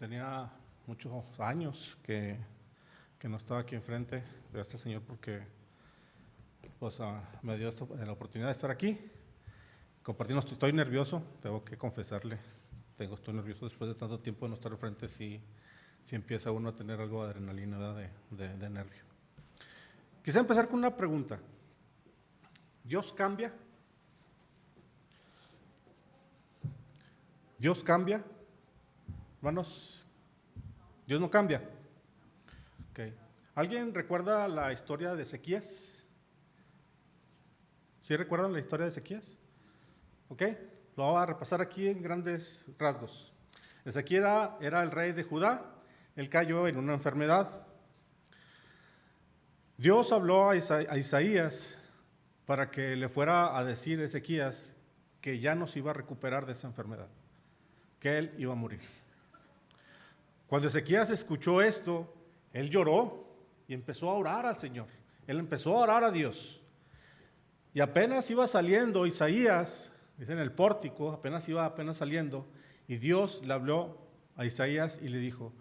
Tenía muchos años que no estaba aquí enfrente. Gracias, Señor, porque pues, me dio la oportunidad de estar aquí. Compartiendo, estoy nervioso, tengo que confesarle. Estoy nervioso después de tanto tiempo de no estar enfrente, si empieza uno a tener algo de adrenalina, ¿verdad? de nervio. Quisiera empezar con una pregunta. ¿Dios cambia? ¿Dios cambia? Hermanos, Dios no cambia. Okay. ¿Alguien recuerda la historia de Ezequías? ¿Sí recuerdan la historia de Ezequías? Ok, lo voy a repasar aquí en grandes rasgos. Ezequías era el rey de Judá, él cayó en una enfermedad. Dios habló a Isaías para que le fuera a decir a Ezequías que ya no se iba a recuperar de esa enfermedad, que él iba a morir. Cuando Ezequías escuchó esto, él lloró y empezó a orar al Señor. Él empezó a orar a Dios. Y apenas iba saliendo Isaías, dice en el pórtico, apenas saliendo, y Dios le habló a Isaías y le dijo: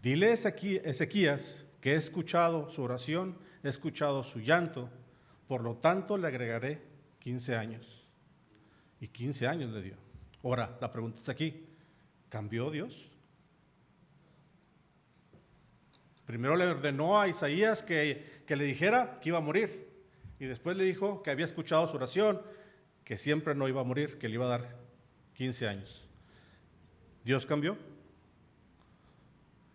dile a Ezequías que he escuchado su oración, he escuchado su llanto, por lo tanto le agregaré 15 años. Y 15 años le dio. Ahora, la pregunta es aquí, ¿cambió Dios? Primero le ordenó a Isaías que le dijera que iba a morir. Y después le dijo que había escuchado su oración, que siempre no iba a morir, que le iba a dar 15 años. ¿Dios cambió?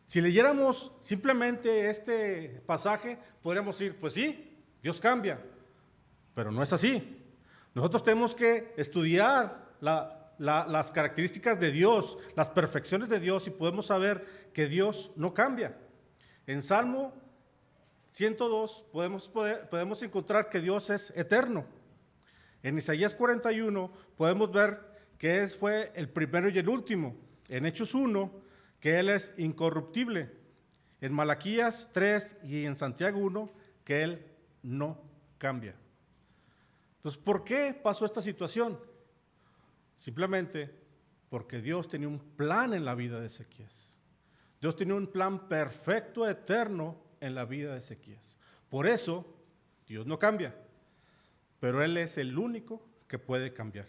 Si leyéramos simplemente este pasaje, podríamos decir, pues sí, Dios cambia. Pero no es así. Nosotros tenemos que estudiar las características de Dios, las perfecciones de Dios, y podemos saber que Dios no cambia. En Salmo 102 podemos encontrar que Dios es eterno. En Isaías 41 podemos ver que fue el primero y el último. En Hechos 1, que Él es incorruptible. En Malaquías 3 y en Santiago 1, que Él no cambia. Entonces, ¿por qué pasó esta situación? Simplemente porque Dios tenía un plan en la vida de Ezequías. Dios tenía un plan perfecto, eterno en la vida de Ezequías. Por eso, Dios no cambia, pero Él es el único que puede cambiar.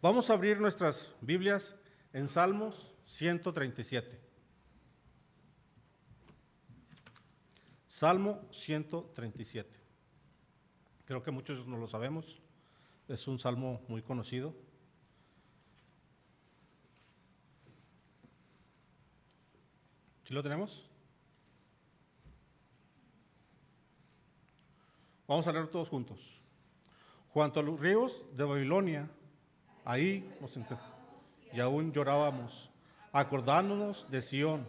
Vamos a abrir nuestras Biblias en Salmos 137. Salmo 137. Creo que muchos no lo sabemos. Es un salmo muy conocido. ¿Sí lo tenemos? Vamos a leer todos juntos. Junto a los ríos de Babilonia, ahí nos encontramos y aún llorábamos, acordándonos de Sión.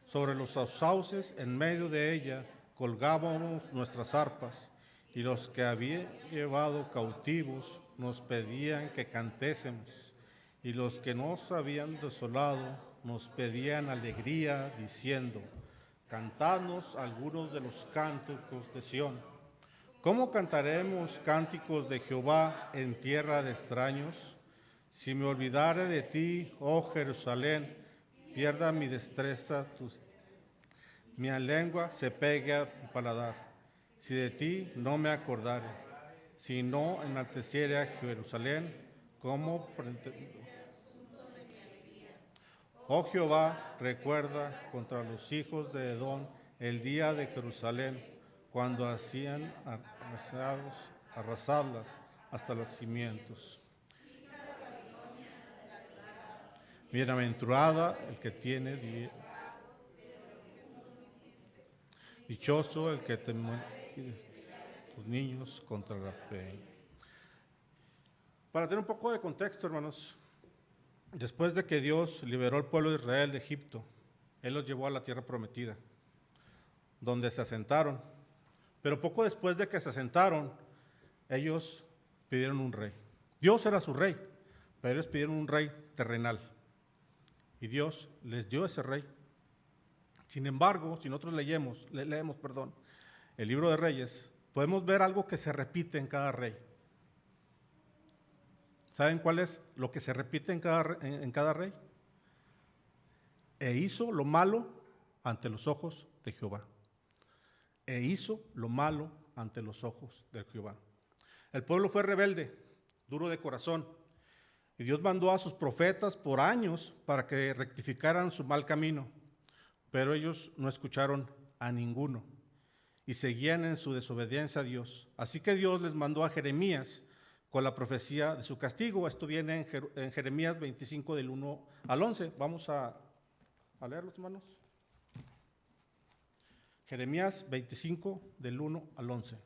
Sobre los sauces en medio de ella colgábamos nuestras arpas, y los que había llevado cautivos nos pedían que cantésemos, y los que nos habían desolado nos pedían alegría, diciendo: cantadnos algunos de los cánticos de Sión. ¿Cómo cantaremos cánticos de Jehová en tierra de extraños? Si me olvidare de ti, oh Jerusalén, pierda mi destreza, mi lengua se pegue a mi paladar. Si de ti no me acordare, si no enalteciere a Jerusalén, ¿cómo pretendo? Oh Jehová, recuerda contra los hijos de Edom el día de Jerusalén, cuando hacían arrasarlas hasta los cimientos. Bienaventurada el que tiene dichoso el que teme tus niños contra la fe. Para tener un poco de contexto, hermanos, después de que Dios liberó al pueblo de Israel de Egipto, Él los llevó a la tierra prometida, donde se asentaron. Pero poco después de que se asentaron, ellos pidieron un rey. Dios era su rey, pero ellos pidieron un rey terrenal. Y Dios les dio ese rey. Sin embargo, si nosotros leemos el libro de Reyes, podemos ver algo que se repite en cada rey. ¿Saben cuál es lo que se repite en cada rey? e hizo lo malo ante los ojos de Jehová. E hizo lo malo ante los ojos de Jehová. El pueblo fue rebelde, duro de corazón, y Dios mandó a sus profetas por años para que rectificaran su mal camino, pero ellos no escucharon a ninguno y seguían en su desobediencia a Dios. Así que Dios les mandó a Jeremías con la profecía de su castigo. Esto viene en Jeremías 25 del 1 al 11. Vamos a leerlo, hermanos. Jeremías 25 del 1 al 11.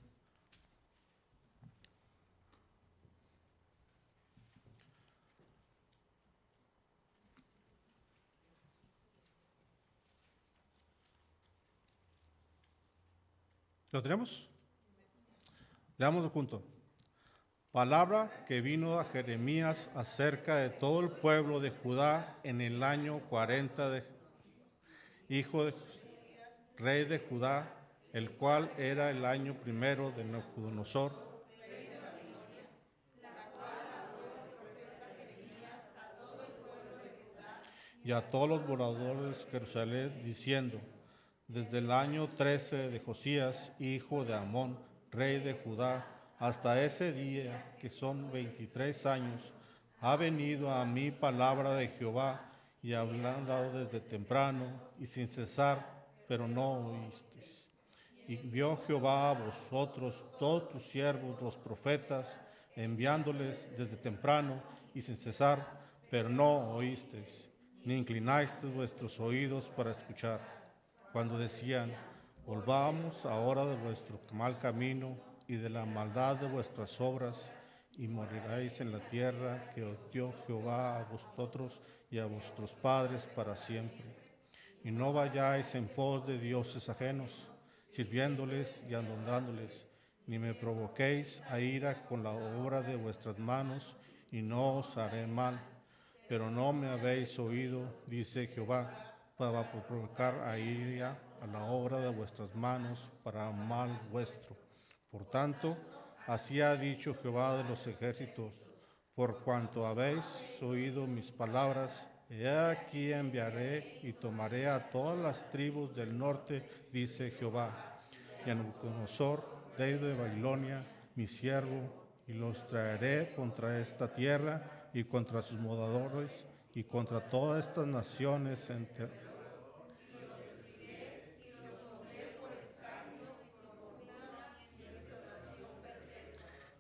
¿Lo tenemos? Leámoslo juntos. Palabra que vino a Jeremías acerca de todo el pueblo de Judá en el año 40 de hijo de rey de Judá, el cual era el año primero de Nabucodonosor, y a todos los moradores de Jerusalén, diciendo: desde el año 13 de Josías, hijo de Amón, rey de Judá, hasta ese día, que son 23 años, ha venido a mí palabra de Jehová, y hablando desde temprano y sin cesar, pero no oísteis. Y vio Jehová a vosotros, todos tus siervos, los profetas, enviándoles desde temprano y sin cesar, pero no oísteis, ni inclinasteis vuestros oídos para escuchar, cuando decían: volvamos ahora de vuestro mal camino y de la maldad de vuestras obras, y moriréis en la tierra que os dio Jehová a vosotros y a vuestros padres para siempre. Y no vayáis en pos de dioses ajenos, sirviéndoles y adorándoles, ni me provoquéis a ira con la obra de vuestras manos, y no os haré mal. Pero no me habéis oído, dice Jehová, para provocar a ira a la obra de vuestras manos para mal vuestro. Por tanto, así ha dicho Jehová de los ejércitos: por cuanto habéis oído mis palabras, he aquí enviaré y tomaré a todas las tribus del norte, dice Jehová, y a Nabucodonosor, rey de Babilonia, mi siervo, y los traeré contra esta tierra y contra sus moradores y contra todas estas naciones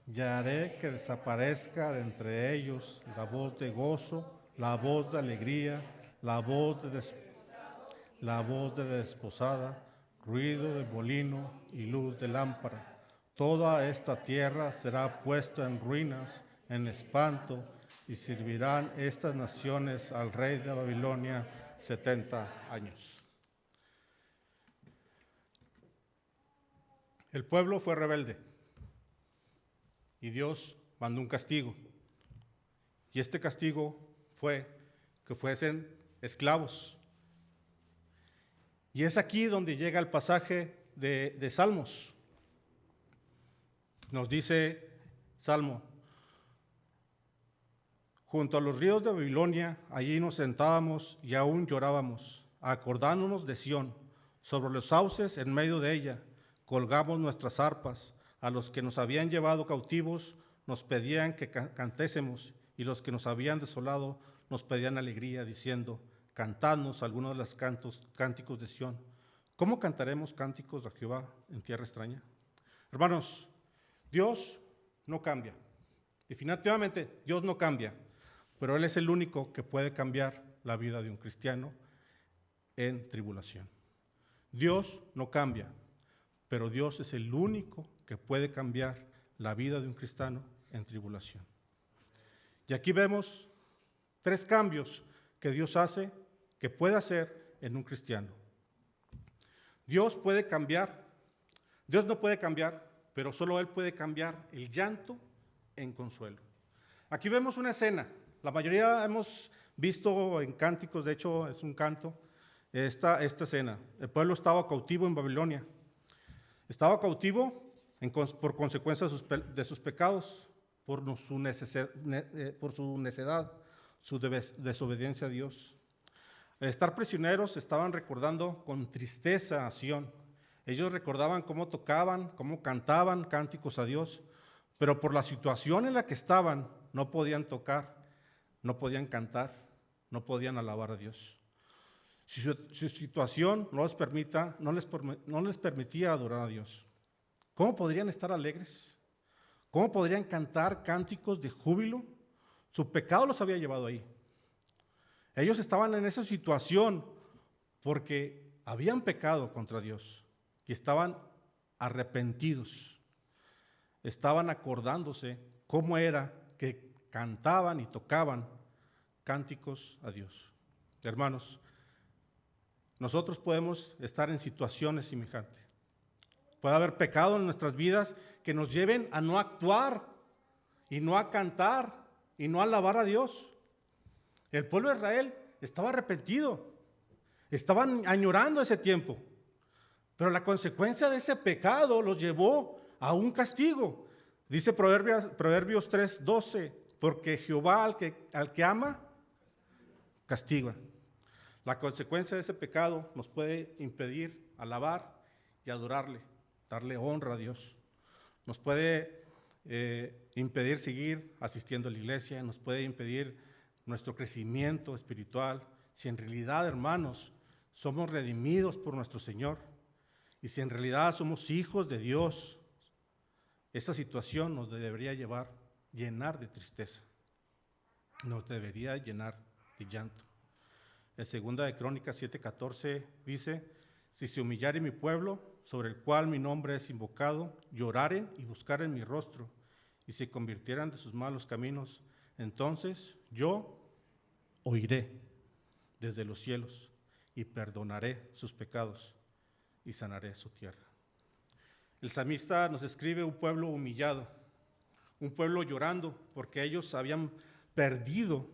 y haré que desaparezca de entre ellos la voz de gozo, la voz de alegría, la voz de desposada, ruido de molino y luz de lámpara. Toda esta tierra será puesta en ruinas, en espanto, y servirán estas naciones al rey de Babilonia 70 años. El pueblo fue rebelde y Dios mandó un castigo. Y este castigo fue que fuesen esclavos. Y es aquí donde llega el pasaje de Salmos. Nos dice Salmo: junto a los ríos de Babilonia, allí nos sentábamos y aún llorábamos, acordándonos de Sión, sobre los sauces en medio de ella, colgamos nuestras arpas. A los que nos habían llevado cautivos nos pedían que cantésemos, y los que nos habían desolado nos pedían alegría, diciendo: cantadnos algunos de los cánticos de Sión. ¿Cómo cantaremos cánticos a Jehová en tierra extraña? Hermanos, Dios no cambia. Definitivamente Dios no cambia, pero Él es el único que puede cambiar la vida de un cristiano en tribulación. Dios no cambia, pero Dios es el único que puede cambiar la vida de un cristiano en tribulación. Y aquí vemos 3 cambios que Dios hace, que puede hacer en un cristiano. Dios puede cambiar, Dios no puede cambiar, pero solo Él puede cambiar el llanto en consuelo. Aquí vemos una escena, la mayoría hemos visto en cánticos, de hecho es un canto, esta escena. El pueblo estaba cautivo en Babilonia. Estaba cautivo por consecuencia de sus pecados, por su necedad, su desobediencia a Dios. Al estar prisioneros estaban recordando con tristeza a Sión. Ellos recordaban cómo tocaban, cómo cantaban cánticos a Dios, pero por la situación en la que estaban no podían tocar, no podían cantar, no podían alabar a Dios. Su situación no les permitía adorar a Dios. ¿Cómo podrían estar alegres? ¿Cómo podrían cantar cánticos de júbilo? Su pecado los había llevado ahí. Ellos estaban en esa situación porque habían pecado contra Dios y estaban arrepentidos. Estaban acordándose cómo era que cantaban y tocaban cánticos a Dios. Hermanos, nosotros podemos estar en situaciones semejantes. Puede haber pecado en nuestras vidas que nos lleven a no actuar y no a cantar y no a alabar a Dios. El pueblo de Israel estaba arrepentido, estaban añorando ese tiempo, pero la consecuencia de ese pecado los llevó a un castigo. Dice Proverbios 3:12, porque Jehová al que ama, castiga. La consecuencia de ese pecado nos puede impedir alabar y adorarle, darle honra a Dios. Nos puede impedir seguir asistiendo a la iglesia, nos puede impedir nuestro crecimiento espiritual. Si en realidad, hermanos, somos redimidos por nuestro Señor y si en realidad somos hijos de Dios, esa situación nos debería llenar de tristeza, nos debería llenar de llanto. En 2 de Crónicas 7:14 dice, si se humillare mi pueblo, sobre el cual mi nombre es invocado, lloraren y buscaren mi rostro, y se convirtieran de sus malos caminos, entonces yo oiré desde los cielos y perdonaré sus pecados y sanaré su tierra. El salmista nos describe un pueblo humillado, un pueblo llorando porque ellos habían perdido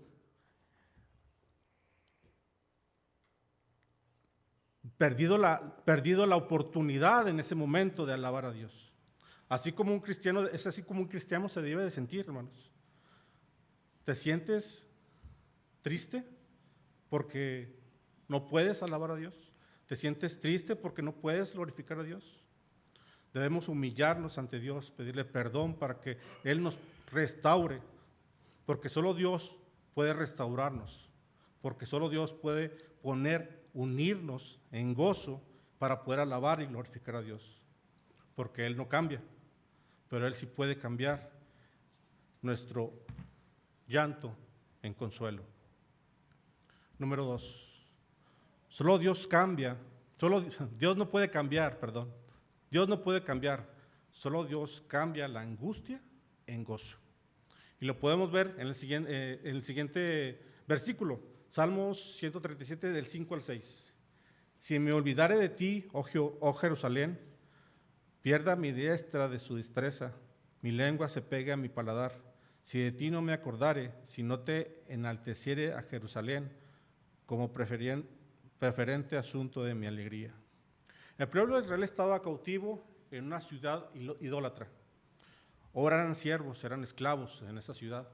la oportunidad en ese momento de alabar a Dios. Es así como un cristiano se debe de sentir, hermanos. ¿Te sientes triste porque no puedes alabar a Dios? ¿Te sientes triste porque no puedes glorificar a Dios? Debemos humillarnos ante Dios, pedirle perdón para que Él nos restaure, porque solo Dios puede restaurarnos, porque solo Dios puede unirnos en gozo para poder alabar y glorificar a Dios, porque Él no cambia, pero Él sí puede cambiar nuestro llanto en consuelo. Número 2, solo Dios cambia, Dios no puede cambiar, Dios no puede cambiar, solo Dios cambia la angustia en gozo. Y lo podemos ver en el siguiente versículo, Salmos 137 del 5 al 6. Si me olvidare de ti, oh Jerusalén, pierda mi diestra de su destreza, mi lengua se pegue a mi paladar. Si de ti no me acordare, si no te enalteciere a Jerusalén, como preferente asunto de mi alegría. El pueblo de Israel estaba cautivo en una ciudad idólatra. Ahora eran siervos, eran esclavos en esa ciudad.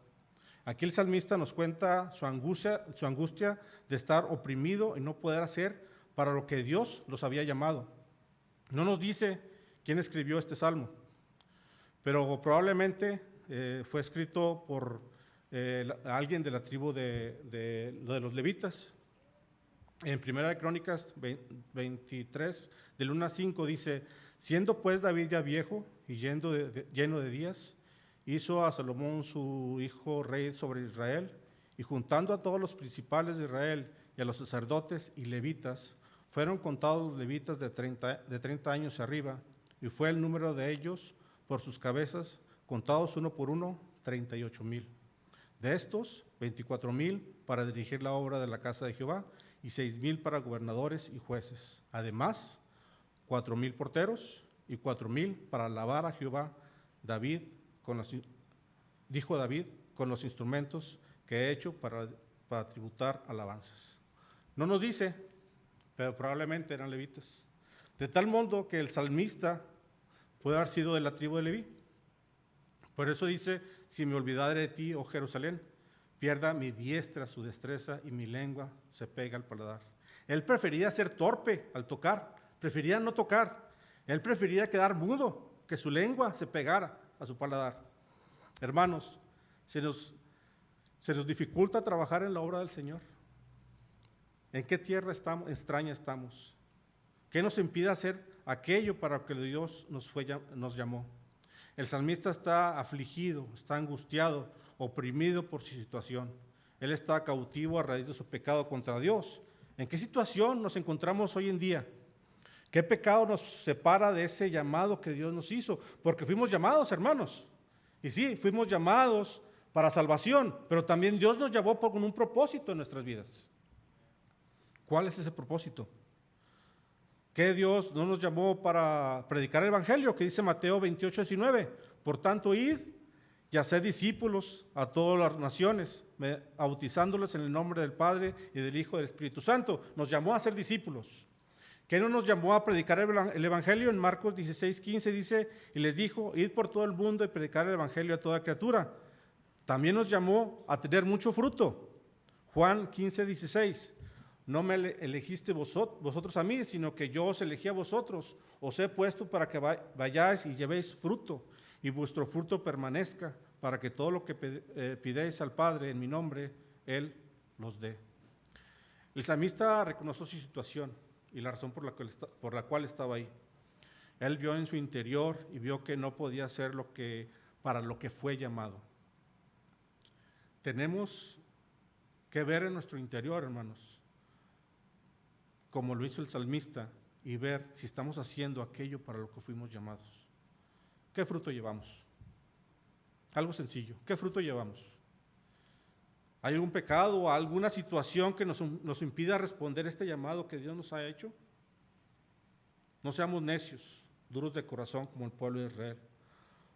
Aquí el salmista nos cuenta su angustia de estar oprimido y no poder hacer para lo que Dios los había llamado. No nos dice quién escribió este salmo, pero probablemente fue escrito por alguien de la tribu de los levitas. En 1 Crónicas 23, del 1 a 5, dice, siendo pues David ya viejo y lleno de días, hizo a Salomón su hijo rey sobre Israel, y juntando a todos los principales de Israel y a los sacerdotes y levitas, fueron contados los levitas de 30 años arriba, y fue el número de ellos por sus cabezas, contados uno por uno, 38,000. De estos, 24,000 para dirigir la obra de la casa de Jehová, y 6,000 para gobernadores y jueces. Además, 4,000 porteros y 4,000 para alabar a Jehová. Dijo David, con los instrumentos que he hecho para tributar alabanzas. No nos dice, pero probablemente eran levitas. De tal modo que el salmista puede haber sido de la tribu de Leví. Por eso dice, si me olvidare de ti, oh Jerusalén, pierda mi diestra su destreza y mi lengua se pega al paladar. Él prefería ser torpe al tocar, prefería no tocar. Él prefería quedar mudo, que su lengua se pegara a su paladar. Hermanos, se nos dificulta trabajar en la obra del Señor. ¿En qué tierra extraña estamos? ¿Qué nos impide hacer aquello para que Dios nos llamó? El salmista está afligido, está angustiado, oprimido por su situación. Él está cautivo a raíz de su pecado contra Dios. ¿En qué situación nos encontramos hoy en día? ¿Qué pecado nos separa de ese llamado que Dios nos hizo? Porque fuimos llamados, hermanos. Y sí, fuimos llamados para salvación, pero también Dios nos llamó con un propósito en nuestras vidas. ¿Cuál es ese propósito? ¿Qué Dios no nos llamó para predicar el Evangelio? Que dice Mateo 28:19. Por tanto, id y haced discípulos a todas las naciones, bautizándolos en el nombre del Padre y del Hijo y del Espíritu Santo. Nos llamó a ser discípulos. ¿Qué no nos llamó a predicar el Evangelio? En Marcos 16:15 dice, y les dijo, id por todo el mundo y predicar el Evangelio a toda criatura. También nos llamó a tener mucho fruto. Juan 15:16. No me elegiste vosotros a mí, sino que yo os elegí a vosotros. Os he puesto para que vayáis y llevéis fruto, y vuestro fruto permanezca, para que todo lo que pidéis al Padre en mi nombre, Él los dé. El salmista reconoció su situación y la razón por la cual estaba ahí. Él vio en su interior y vio que no podía hacer para lo que fue llamado. Tenemos que ver en nuestro interior, hermanos, como lo hizo el salmista, y ver si estamos haciendo aquello para lo que fuimos llamados. ¿Qué fruto llevamos? Algo sencillo. ¿Qué fruto llevamos? ¿Hay algún pecado o alguna situación que nos impida responder este llamado que Dios nos ha hecho? No seamos necios, duros de corazón como el pueblo de Israel,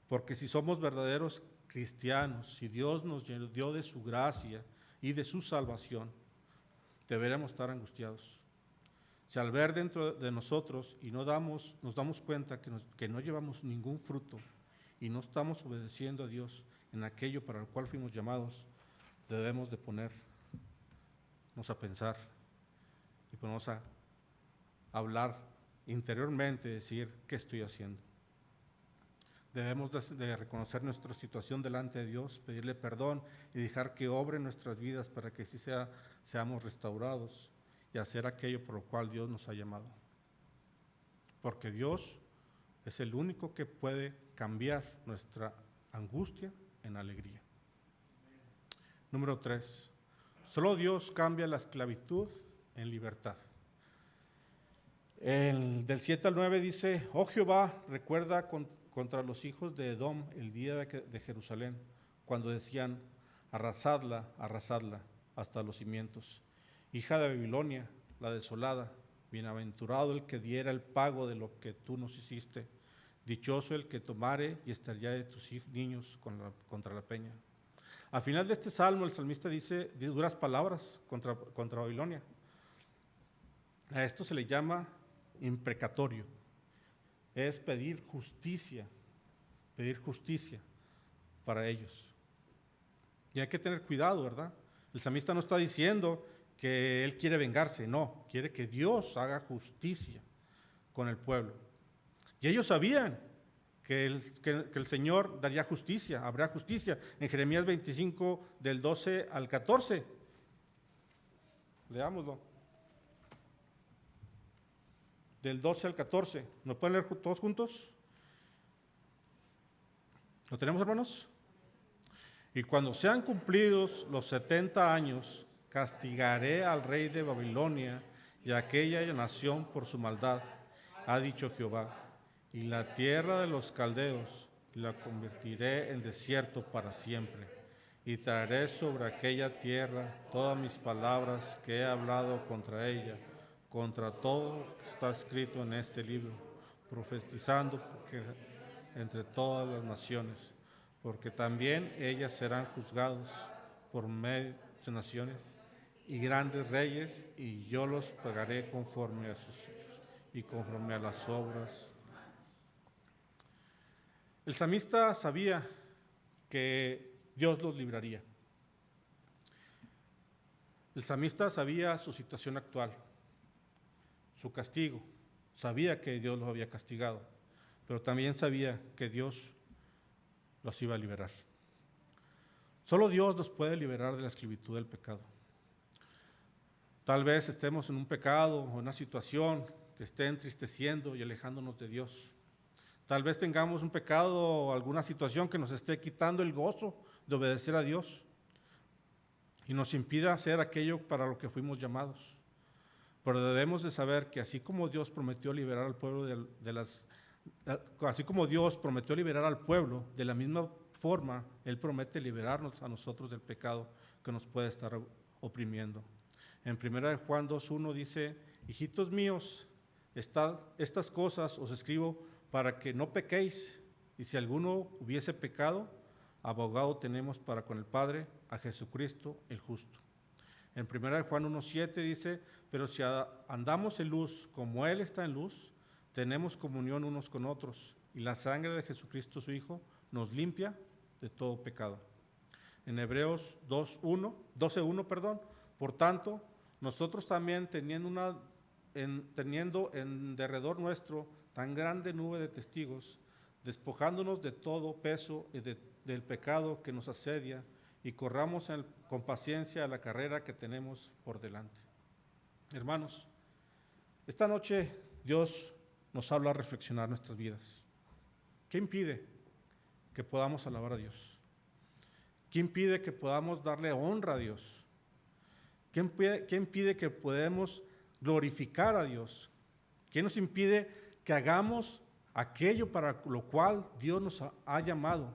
porque si somos verdaderos cristianos, si Dios nos dio de su gracia y de su salvación, deberemos estar angustiados. Si al ver dentro de nosotros y nos damos cuenta que no llevamos ningún fruto y no estamos obedeciendo a Dios en aquello para el cual fuimos llamados, debemos de ponernos a pensar y ponernos a hablar interiormente, decir, ¿qué estoy haciendo? Debemos de reconocer nuestra situación delante de Dios, pedirle perdón y dejar que obre en nuestras vidas para que así seamos restaurados y hacer aquello por lo cual Dios nos ha llamado. Porque Dios es el único que puede cambiar nuestra angustia en alegría. Número 3. Solo Dios cambia la esclavitud en libertad. Del 7 al 9 dice, oh Jehová, recuerda contra los hijos de Edom el día de Jerusalén, cuando decían, arrasadla, arrasadla, hasta los cimientos. Hija de Babilonia, la desolada, bienaventurado el que diera el pago de lo que tú nos hiciste, dichoso el que tomare y estallaре tus niños contra la peña. Al final de este salmo, el salmista dice duras palabras contra Babilonia. A esto se le llama imprecatorio. Es pedir justicia para ellos. Y hay que tener cuidado, ¿verdad? El salmista no está diciendo que él quiere vengarse, no, quiere que Dios haga justicia con el pueblo. Y ellos sabían que el Señor daría justicia, habrá justicia. En Jeremías 25, del 12 al 14. Leámoslo. Del 12 al 14. ¿Nos pueden leer todos juntos? ¿Lo tenemos, hermanos? Y cuando sean cumplidos los 70 años, castigaré al rey de Babilonia y a aquella nación por su maldad, ha dicho Jehová, y la tierra de los caldeos la convertiré en desierto para siempre, y traeré sobre aquella tierra todas mis palabras que he hablado contra ella, contra todo lo que está escrito en este libro, profetizando entre todas las naciones, porque también ellas serán juzgados por medio de naciones y grandes reyes, y yo los pagaré conforme a sus hechos y conforme a las obras. El salmista sabía que Dios los libraría. El salmista sabía su situación actual, su castigo, sabía que Dios los había castigado, pero también sabía que Dios los iba a liberar. Solo Dios nos puede liberar de la esclavitud del pecado. Tal vez estemos en un pecado o una situación que esté entristeciendo y alejándonos de Dios. Tal vez tengamos un pecado o alguna situación que nos esté quitando el gozo de obedecer a Dios y nos impida hacer aquello para lo que fuimos llamados. Pero debemos de saber que así como Dios prometió liberar al pueblo de la misma forma, Él promete liberarnos a nosotros del pecado que nos puede estar oprimiendo. En 1 Juan 2:1 dice: hijitos míos, estas cosas os escribo para que no pequéis, y si alguno hubiese pecado, abogado tenemos para con el Padre, a Jesucristo el justo. En 1 Juan 1:7 dice: pero si andamos en luz como Él está en luz, tenemos comunión unos con otros, y la sangre de Jesucristo su Hijo nos limpia de todo pecado. En Hebreos 12:1, por tanto, nosotros también teniendo en derredor nuestro tan grande nube de testigos, despojándonos de todo peso y del pecado que nos asedia, y corramos con paciencia la carrera que tenemos por delante. Hermanos, esta noche Dios nos habla a reflexionar nuestras vidas. ¿Qué impide que podamos alabar a Dios? ¿Qué impide que podamos darle honra a Dios? ¿Qué impide que podamos glorificar a Dios? ¿Qué nos impide que hagamos aquello para lo cual Dios nos ha llamado?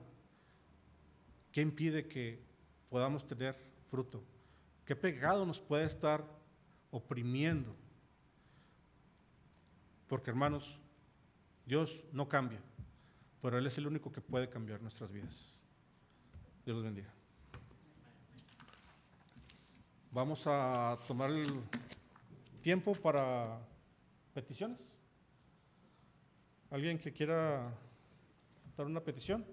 ¿Qué impide que podamos tener fruto? ¿Qué pecado nos puede estar oprimiendo? Porque, hermanos, Dios no cambia, pero Él es el único que puede cambiar nuestras vidas. Dios los bendiga. Vamos a tomar el tiempo para peticiones. ¿Alguien que quiera dar una petición?